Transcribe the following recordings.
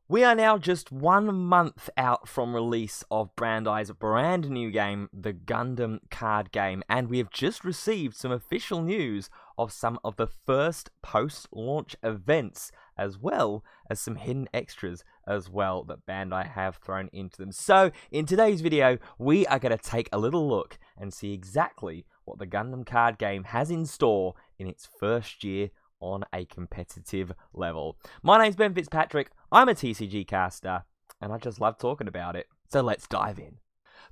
We are now just 1 month out from release of Bandai's brand new game, the Gundam Card Game, and we have just received some official news of some of the first post-launch events, as well as some hidden extras as well that Bandai have thrown into them. So, in today's video, we are going to take a little look and see exactly what the Gundam Card Game has in store in its first year on a competitive level. My name's Ben Fitzpatrick, I'm a TCG caster, and I just love talking about it. So let's dive in.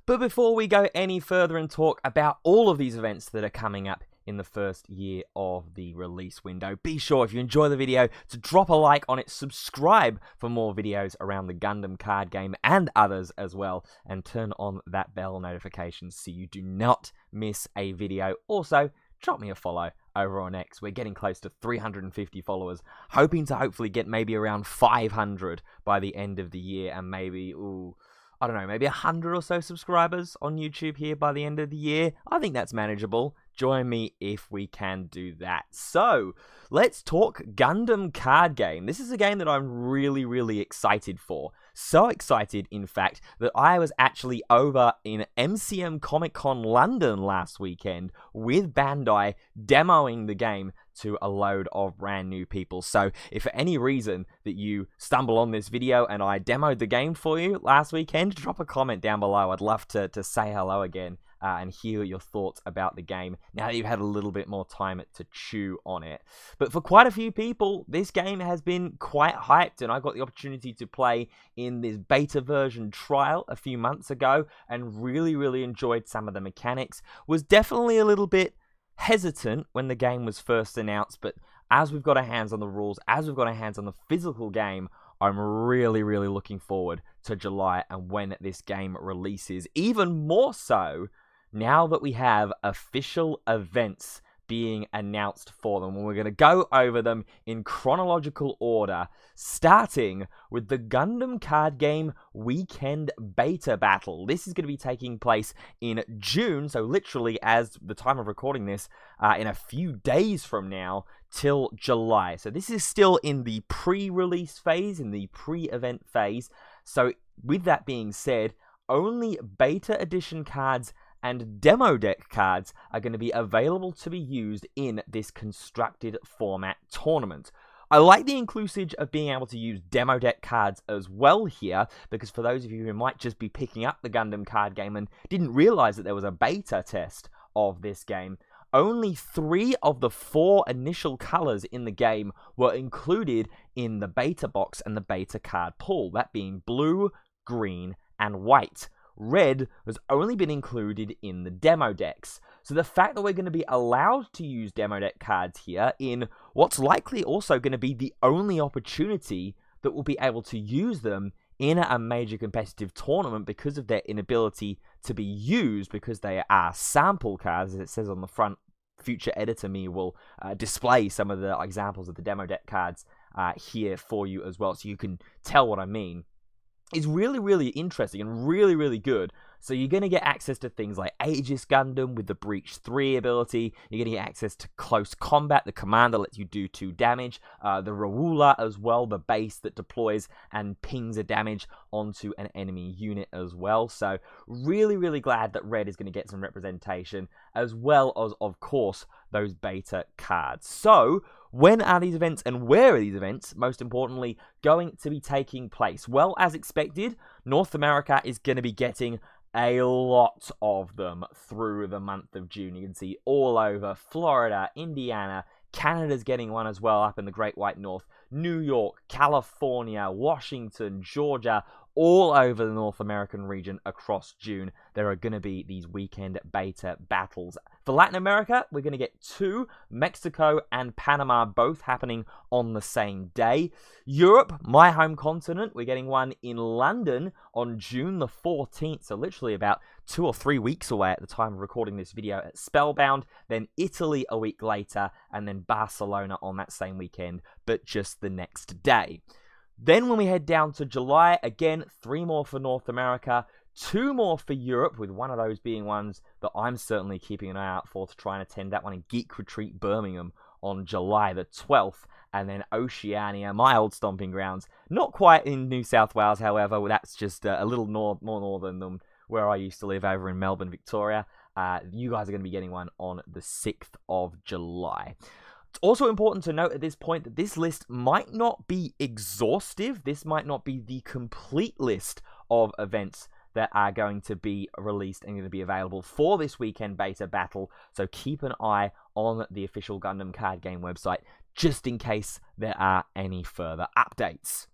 But before we go any further and talk about all of these events that are coming up in the first year of the release window, be sure if you enjoy the video to drop a like on it, subscribe for more videos around the Gundam Card Game and others as well, and turn on that bell notification so you do not miss a video. Also, drop me a follow over on X. We're getting close to 350 followers, hoping to hopefully get maybe around 500 by the end of the year, and maybe, I don't know, maybe 100 or so subscribers on YouTube here by the end of the year. I think that's manageable. Join me if we can do that. So, let's talk Gundam Card Game. This is a game that I'm really excited for. So excited, in fact, that I was actually over in MCM Comic Con London last weekend with Bandai demoing the game to a load of brand new people. So if for any reason that you stumble on this video and I demoed the game for you last weekend, drop a comment down below. I'd love to say hello again and hear your thoughts about the game now that you've had a little bit more time to chew on it. But for quite a few people, this game has been quite hyped, and I got the opportunity to play in this beta version trial a few months ago and really enjoyed some of the mechanics. Was definitely a little bit hesitant when the game was first announced, but as we've got our hands on the rules, as we've got our hands on the physical game, I'm really looking forward to July and when this game releases. Even more so now that we have official events being announced for them. And we're going to go over them in chronological order, starting with the Gundam Card Game Weekend Beta Battle. This is going to be taking place in June, so literally as the time of recording this, in a few days from now, till July. So this is still in the pre-release phase, in the pre-event phase. So with that being said, only beta edition cards and demo deck cards are going to be available to be used in this constructed format tournament. I like the inclusage of being able to use demo deck cards as well here, because for those of you who might just be picking up the Gundam Card Game and didn't realize that there was a beta test of this game, only 3 of the 4 initial colors in the game were included in the beta box and the beta card pool, that being blue, green, and white. Red has only been included in the demo decks. So the fact that we're going to be allowed to use demo deck cards here in what's likely also going to be the only opportunity that we'll be able to use them in a major competitive tournament because of their inability to be used, because they are sample cards, as it says on the front. Future editor me will display some of the examples of the demo deck cards here for you as well, so you can tell what I mean. Is really interesting and really good. So you're going to get access to things like Aegis Gundam with the Breach 3 ability. You're going to get access to Close Combat. The Commander lets you do 2 damage. The Rawula as well, the base that deploys and pings a damage onto an enemy unit as well. So really glad that Red is going to get some representation, as well as, of course, those beta cards. So when are these events and where are these events, most importantly, going to be taking place? Well, as expected, North America is going to be getting a lot of them through the month of June. You can see all over Florida, Indiana, Canada's getting one as well up in the Great White North, New York, California, Washington, Georgia, all over the North American region across June. There are going to be these weekend beta battles. For Latin America, we're going to get 2, Mexico and Panama, both happening on the same day. Europe, my home continent, we're getting one in London on June the 14th, so literally about 2 or 3 weeks away at the time of recording this video at Spellbound, then Italy a week later, and then Barcelona on that same weekend, but just the next day. Then when we head down to July, again, 3 more for North America, 2 more for Europe, with one of those being ones that I'm certainly keeping an eye out for to try and attend that one in Geek Retreat Birmingham on July the 12th. and then Oceania, my old stomping grounds. Not quite in New South Wales, however, that's just a little more northern than where I used to live over in Melbourne, Victoria. You guys are going to be getting one on the 6th of July. It's also important to note at this point that this list might not be exhaustive. This might not be the complete list of events that are going to be released and going to be available for this weekend beta battle. So keep an eye on the official Gundam Card Game website just in case there are any further updates.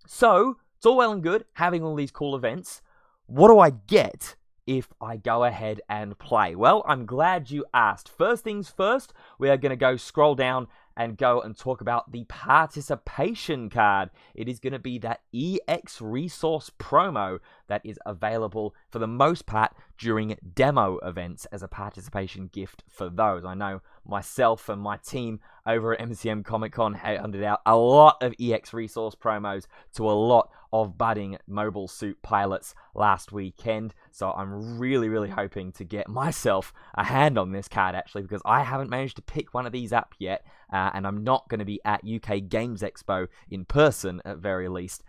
So it's all well and good having all these cool events. What do I get if I go ahead and play? Well, I'm glad you asked. First things first, we are going to go scroll down and go and talk about the participation card. It is going to be that EX resource promo that is available for the most part during demo events as a participation gift for those. I know myself and my team over at MCM Comic Con handed out a lot of EX resource promos to a lot of budding mobile suit pilots last weekend. So I'm really hoping to get myself a hand on this card actually, because I haven't managed to pick one of these up yet. And I'm not going to be at UK Games Expo in person at very least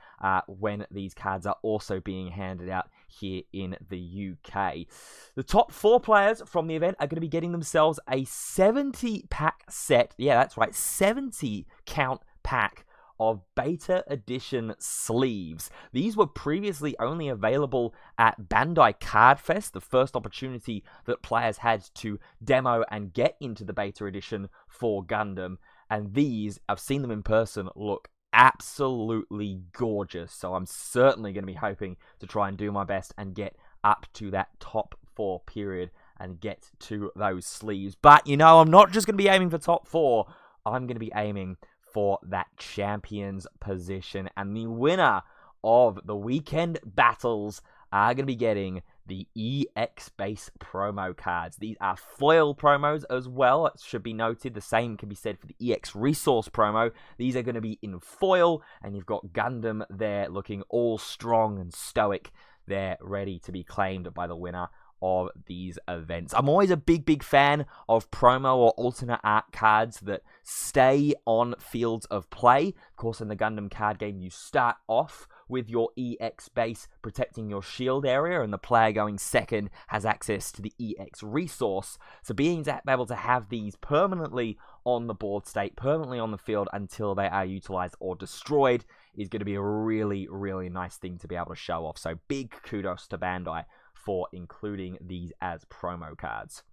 when these cards are also being handed out here in the UK. The top 4 players from the event are going to be getting themselves a 70 pack set. Yeah, that's right, 70 count pack of beta edition sleeves. These were previously only available at Bandai Card Fest, the first opportunity that players had to demo and get into the beta edition for Gundam. And these, I've seen them in person, look absolutely gorgeous. So I'm certainly going to be hoping to try and do my best and get up to that top 4 period and get to those sleeves. But, you know, I'm not just going to be aiming for top 4. I'm going to be aiming for that champion's position, and the winner of the weekend battles are going to be getting the EX base promo cards. These are foil promos as well. It should be noted the same can be said for the EX resource promo. These are going to be in foil, and you've got Gundam there looking all strong and stoic. They're ready to be claimed by the winner of these events. I'm always a big fan of promo or alternate art cards that stay on fields of play. Of course, in the Gundam card game, you start off with your EX base protecting your shield area, and the player going second has access to the EX resource. So being able to have these permanently on the board state, permanently on the field until they are utilized or destroyed is going to be a really nice thing to be able to show off. So big kudos to Bandai for including these as promo cards.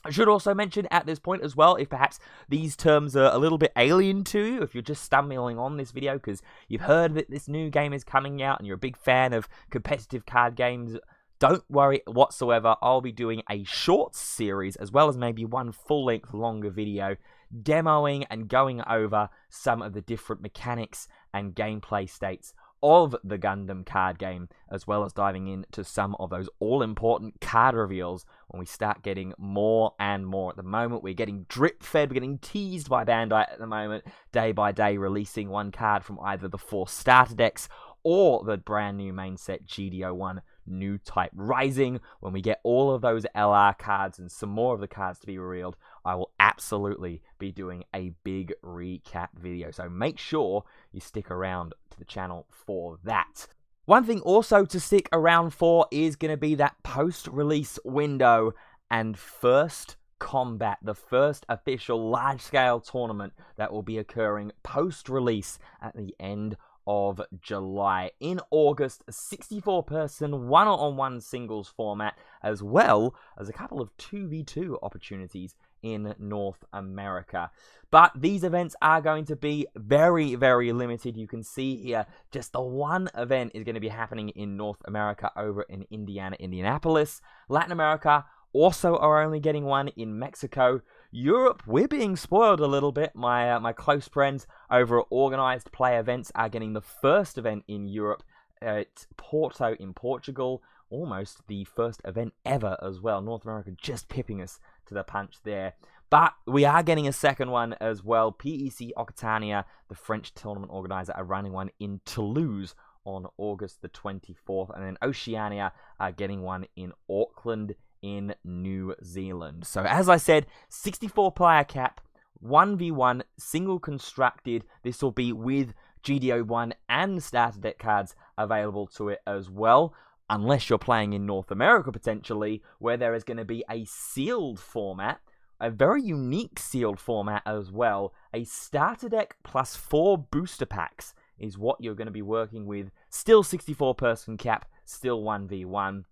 I should also mention at this point as well, if perhaps these terms are a little bit alien to you, if you're just stumbling on this video because you've heard that this new game is coming out and you're a big fan of competitive card games, don't worry whatsoever. I'll be doing a short series as well as maybe one full-length longer video demoing and going over some of the different mechanics and gameplay states of the Gundam card game, as well as diving into some of those all-important card reveals when we start getting more and more. At the moment, we're getting drip-fed, we're getting teased by Bandai at the moment, day by day, releasing one card from either the 4 starter decks or the brand new main set GD01 New Type Rising. When we get all of those LR cards and some more of the cards to be revealed, I will absolutely be doing a big recap video. So make sure you stick around to the channel for that. One thing also to stick around for is going to be that post-release window and first combat, the first official large-scale tournament that will be occurring post-release at the end of July. In August, a 64-person one-on-one singles format, as well as a couple of 2v2 opportunities in North America. But these events are going to be very limited. You can see here, just the one event is going to be happening in North America over in Indianapolis. Latin America also are only getting one in Mexico. Europe, we're being spoiled a little bit. My close friends over at Organized Play Events are getting the first event in Europe at Porto in Portugal. Almost the first event ever as well. North America just pipping us to the punch there. But we are getting a second one as well. PEC Occitania, the French tournament organizer, are running one in Toulouse on August the 24th. And then Oceania are getting one in Auckland in New Zealand. So as I said, 64 player cap, 1v1 single constructed. This will be with GDO1 and starter deck cards available to it as well, unless you're playing in North America potentially, where there is going to be a sealed format, a very unique sealed format as well. A starter deck plus 4 booster packs is what you're going to be working with. Still 64-person cap, still 1v1,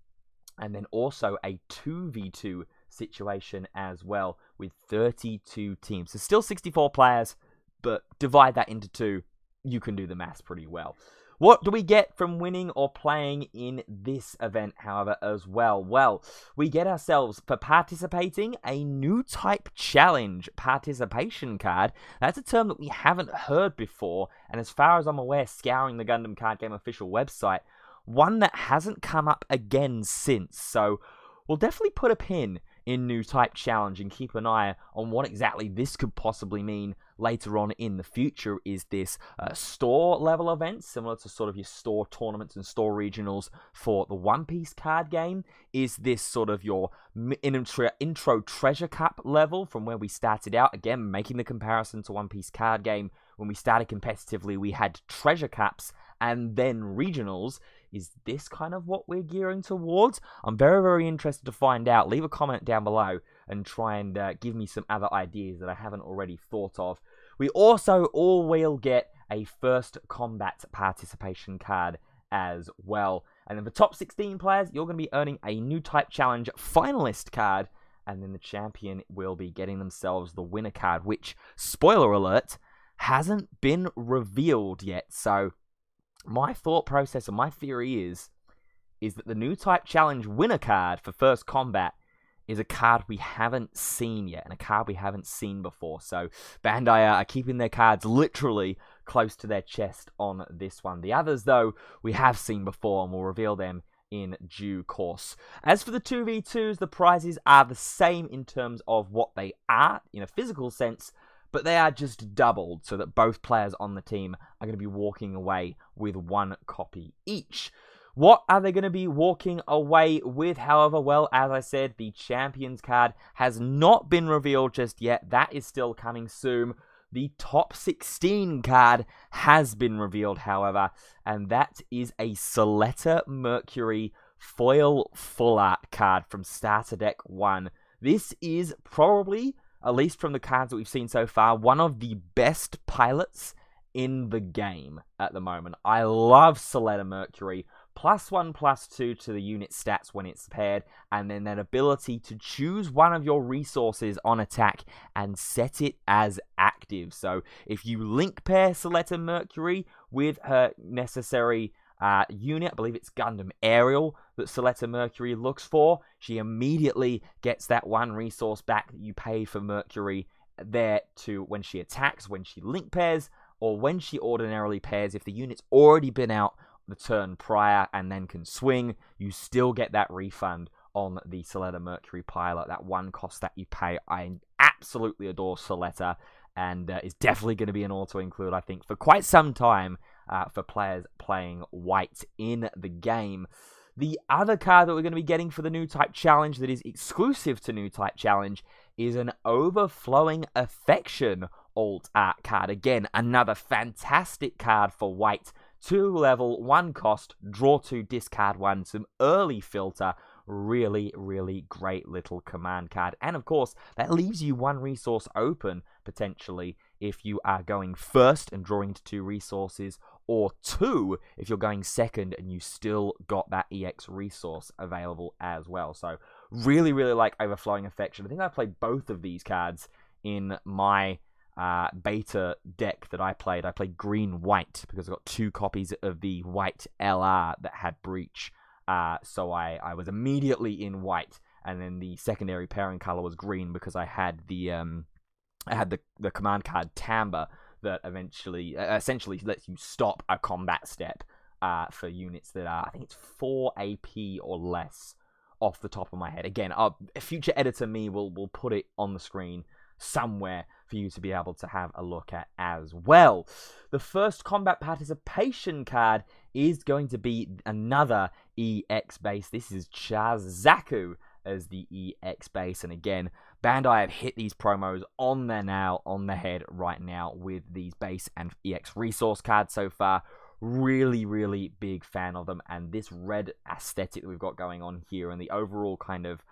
and then also a 2v2 situation as well with 32 teams. So still 64 players, but divide that into 2. You can do the maths pretty well. What do we get from winning or playing in this event, however, as well? Well, we get ourselves, for participating, a new type challenge participation card. That's a term that we haven't heard before, and as far as I'm aware, scouring the Gundam Card Game official website, one that hasn't come up again since. So we'll definitely put a pin in new type challenge and keep an eye on what exactly this could possibly mean later on in the future. Is this store level event similar to sort of your store tournaments and store regionals for the One Piece card game? Is this sort of your intro treasure cup level from where we started out? Again, making the comparison to One Piece card game, when we started competitively we had treasure cups and then regionals. Is this kind of what we're gearing towards? I'm very, very interested to find out. Leave a comment down below and try and give me some other ideas that I haven't already thought of. We also all will get a first combat participation card as well. And then the top 16 players, you're going to be earning a new type challenge finalist card. And then the champion will be getting themselves the winner card, which, spoiler alert, hasn't been revealed yet. So my thought process and my theory is that the new type challenge winner card for first combat is a card we haven't seen yet, and a card we haven't seen before. So Bandai are keeping their cards literally close to their chest on this one. The others, though, we have seen before, and we'll reveal them in due course. As for the 2v2s, the prizes are the same in terms of what they are in a physical sense, but they are just doubled so that both players on the team are going to be walking away with 1 copy each. What are they going to be walking away with, however? Well, as I said, the Champions card has not been revealed just yet. That is still coming soon. The top 16 card has been revealed, however, and that is a Soletta Mercury foil full art card from Starter Deck 1. This is probably, at least from the cards that we've seen so far, one of the best pilots in the game at the moment. I love Soletta Mercury. +1/+2 to the unit stats when it's paired, and then that ability to choose one of your resources on attack and set it as active. So if you link pair Soletta Mercury with her necessary unit, I believe it's Gundam Aerial that Soletta Mercury looks for, she immediately gets that 1 resource back that you paid for Mercury there to when she attacks, when she link pairs, or when she ordinarily pairs. If the unit's already been out the turn prior and then can swing, you still get that refund on the Soletta Mercury pilot, that 1 cost that you pay. I absolutely adore Soletta, and is definitely going to be an auto-include, I think, for quite some time for players playing white in the game. The other card that we're going to be getting for the new type challenge that is exclusive to new type challenge is an Overflowing Affection alt art card. Again, another fantastic card for white. 2 level, 1 cost, draw 2, discard 1, some early filter. Really, really great little command card. And of course, that leaves you 1 resource open, potentially, if you are going first and drawing to 2 resources, or 2 if you're going second and you still got that EX resource available as well. So really, really like Overflowing Affection. I think I played both of these cards in my beta deck that I played. I played green-white because I got 2 copies of the white LR that had Breach. So I was immediately in white, and then the secondary pairing color was green because I had the command card Timbre that essentially lets you stop a combat step for units that are, I think it's 4 AP or less off the top of my head. Again, a future editor me will put it on the screen somewhere for you to be able to have a look at as well. The first combat participation card is going to be another EX base. This is Chazaku as the EX base, and again, Bandai have hit these promos on the nail, on the head right now with these base and EX resource cards so far. Really, really big fan of them, and this red aesthetic that we've got going on here and the overall kind of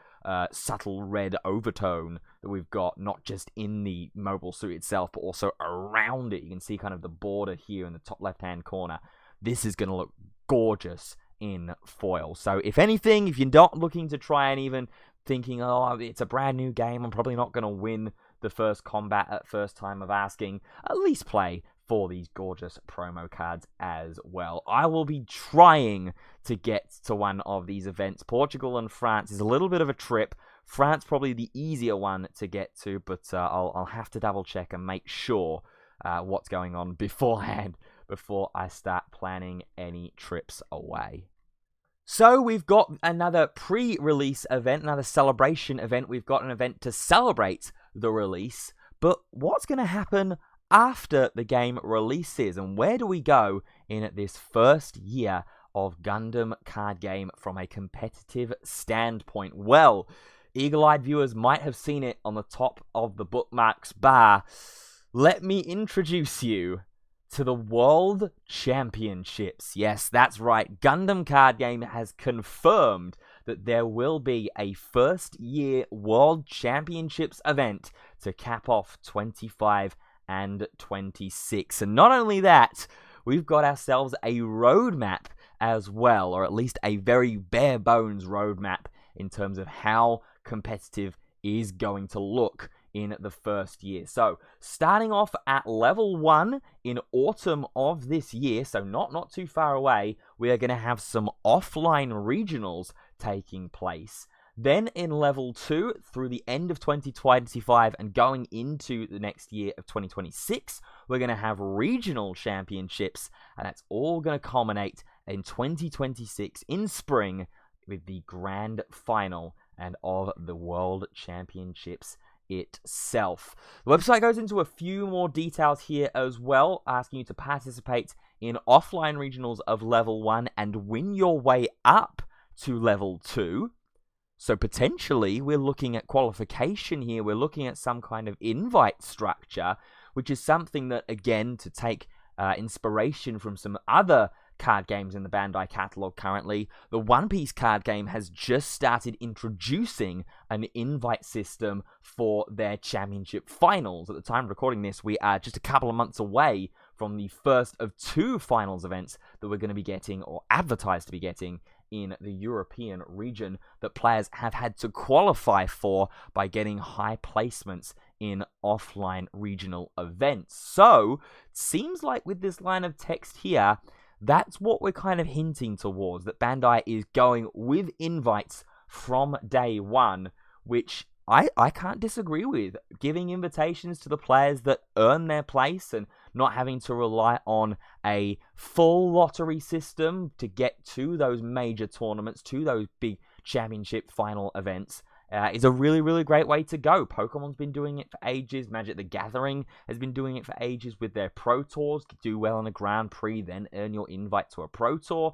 subtle red overtone that we've got, not just in the mobile suit itself, but also around it. You can see kind of the border here in the top left-hand corner. This is going to look gorgeous in foil. So if anything, if you're not looking to try and even thinking, oh, it's a brand new game, I'm probably not going to win the first combat at first time of asking, at least play for these gorgeous promo cards as well. I will be trying to get to one of these events. Portugal and France is a little bit of a trip. France probably the easier one to get to, but I'll have to double check and make sure what's going on beforehand before I start planning any trips away. So we've got another pre-release event, another celebration event. We've got an event to celebrate the release, but what's going to happen after the game releases, and where do we go in this first year of Gundam Card Game from a competitive standpoint? Well, eagle-eyed viewers might have seen it on the top of the bookmarks bar. Let me introduce you to the World Championships. Yes, that's right. Gundam Card Game has confirmed that there will be a first-year World Championships event to cap off 25 and 26. And not only that, we've got ourselves a roadmap as well, or at least a very bare bones roadmap in terms of how competitive is going to look in the first year. So starting off at level 1 in autumn of this year, so not too far away, we are going to have some offline regionals taking place. Then in level 2, through the end of 2025 and going into the next year of 2026, we're going to have regional championships, and that's all going to culminate in 2026 in spring with the grand final and of the World Championships itself. The website goes into a few more details here as well, asking you to participate in offline regionals of level 1 and win your way up to level 2. So potentially we're looking at qualification here. We're looking at some kind of invite structure, which is something that, again, to take inspiration from some other card games in the Bandai catalog currently, the One Piece card game has just started introducing an invite system for their championship finals. At the time of recording this, we are just a couple of months away from the first of 2 finals events that we're going to be getting, or advertised to be getting, in the European region that players have had to qualify for by getting high placements in offline regional events. So, it seems like with this line of text here, that's what we're kind of hinting towards, that Bandai is going with invites from day one, which I can't disagree with. Giving invitations to the players that earn their place and not having to rely on a full lottery system to get to those major tournaments, to those big championship final events, is a really, really great way to go. Pokemon's been doing it for ages. Magic the Gathering has been doing it for ages with their Pro Tours. Do well in a Grand Prix, then earn your invite to a Pro Tour.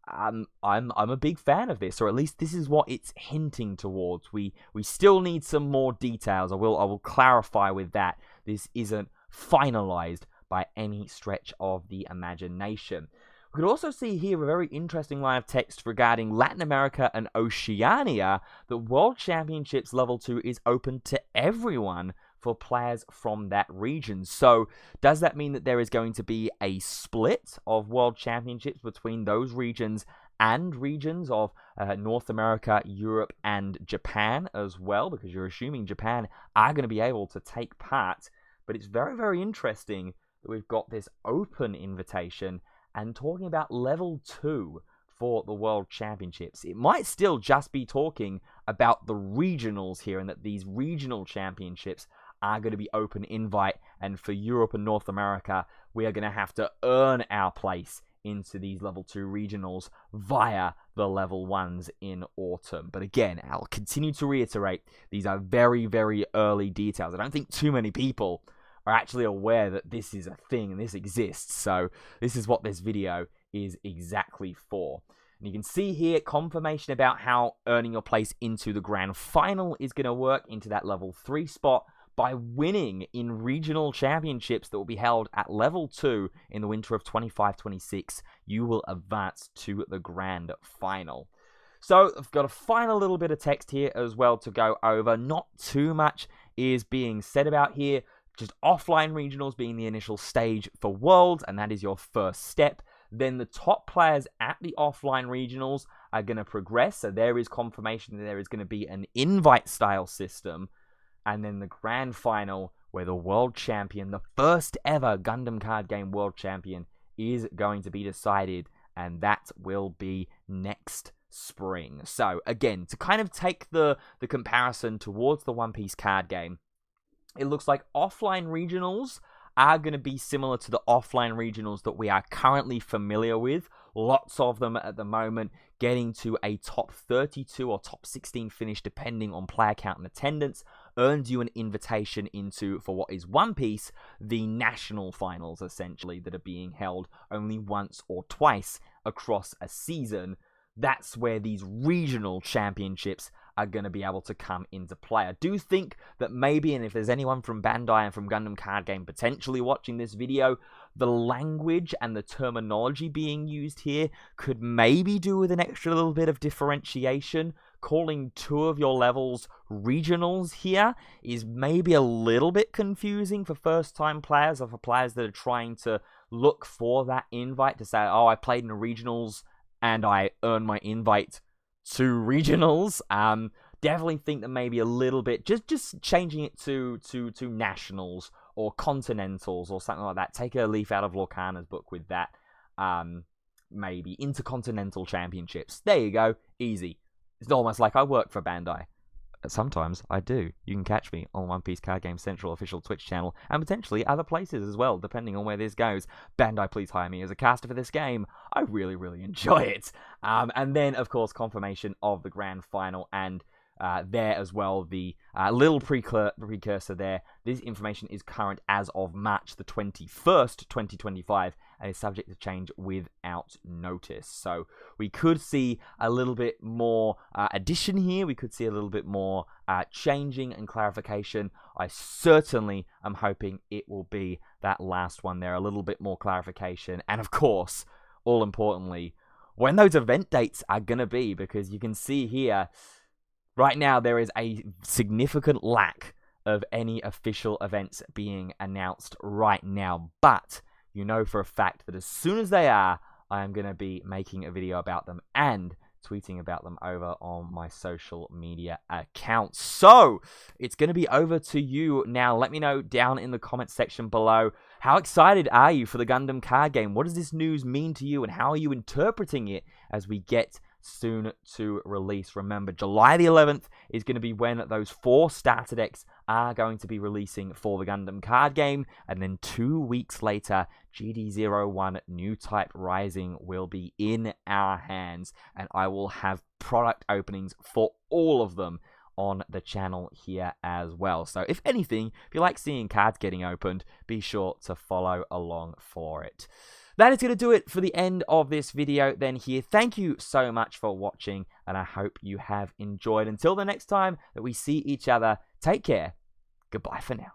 I'm a big fan of this, or at least this is what it's hinting towards. We still need some more details. I will clarify with that. This isn't finalized by any stretch of the imagination. We could also see here a very interesting line of text regarding Latin America and Oceania. The World Championships Level 2 is open to everyone for players from that region. So, does that mean that there is going to be a split of World Championships between those regions and regions of North America, Europe, and Japan as well? Because you're assuming Japan are going to be able to take part. But it's very, very interesting that we've got this open invitation and talking about level 2 for the World Championships. It might still just be talking about the regionals here, and that these regional championships are going to be open invite, and for Europe and North America, we are going to have to earn our place into these level 2 regionals via the level 1s in autumn. But again, I'll continue to reiterate, these are very, very early details. I don't think too many people are actually aware that this is a thing and this exists. So this is what this video is exactly for. And you can see here confirmation about how earning your place into the grand final is going to work into that level 3 spot. By winning in regional championships that will be held at level 2 in the winter of 25-26, you will advance to the grand final. So I've got a final little bit of text here as well to go over. Not too much is being said about here. Just offline regionals being the initial stage for Worlds, and that is your first step. Then the top players at the offline regionals are going to progress. So there is confirmation that there is going to be an invite style system. And then the grand final, where the world champion, the first ever Gundam Card Game world champion, is going to be decided. And that will be next spring. So again, to kind of take the comparison towards the One Piece card game, it looks like offline regionals are going to be similar to the offline regionals that we are currently familiar with. Lots of them at the moment, getting to a top 32 or top 16 finish depending on player count and attendance, earns you an invitation into, for what is One Piece, the national finals essentially, that are being held only once or twice across a season. That's where these regional championships are going to be able to come into play. I do think that maybe, and if there's anyone from Bandai and from Gundam Card Game potentially watching this video, the language and the terminology being used here could maybe do with an extra little bit of differentiation. Calling 2 of your levels regionals here is maybe a little bit confusing for first-time players, or for players that are trying to look for that invite to say, oh, I played in the regionals and I earned my invite to regionals. Definitely think that maybe a little bit, just changing it to nationals or continentals or something like that. Take a leaf out of Lorcana's book with that. Maybe intercontinental championships. There you go. Easy. It's almost like I work for Bandai. Sometimes I do. You can catch me on One Piece Card Game Central official Twitch channel, and potentially other places as well, depending on where this goes. Bandai, please hire me as a caster for this game. I really, really enjoy it. And then, of course, confirmation of the grand final, and there as well, the little precursor there. This information is current as of March the 21st, 2025, and is subject to change without notice. So we could see a little bit more addition here. We could see a little bit more changing and clarification. I certainly am hoping it will be that last one there, a little bit more clarification. And of course, all importantly, when those event dates are going to be, because you can see here, right now, there is a significant lack of any official events being announced right now. But you know for a fact that as soon as they are, I am going to be making a video about them and tweeting about them over on my social media accounts. So it's going to be over to you now. Let me know down in the comments section below, how excited are you for the Gundam Card Game? What does this news mean to you, and how are you interpreting it as we get soon to release? Remember, July the 11th is going to be when those 4 starter decks are going to be releasing for the Gundam Card Game, and then 2 weeks later, GD01 New Type Rising will be in our hands, and I will have product openings for all of them on the channel here as well. So if anything, if you like seeing cards getting opened, be sure to follow along for it. That is going to do it for the end of this video then here. Thank you so much for watching, and I hope you have enjoyed. Until the next time that we see each other, take care. Goodbye for now.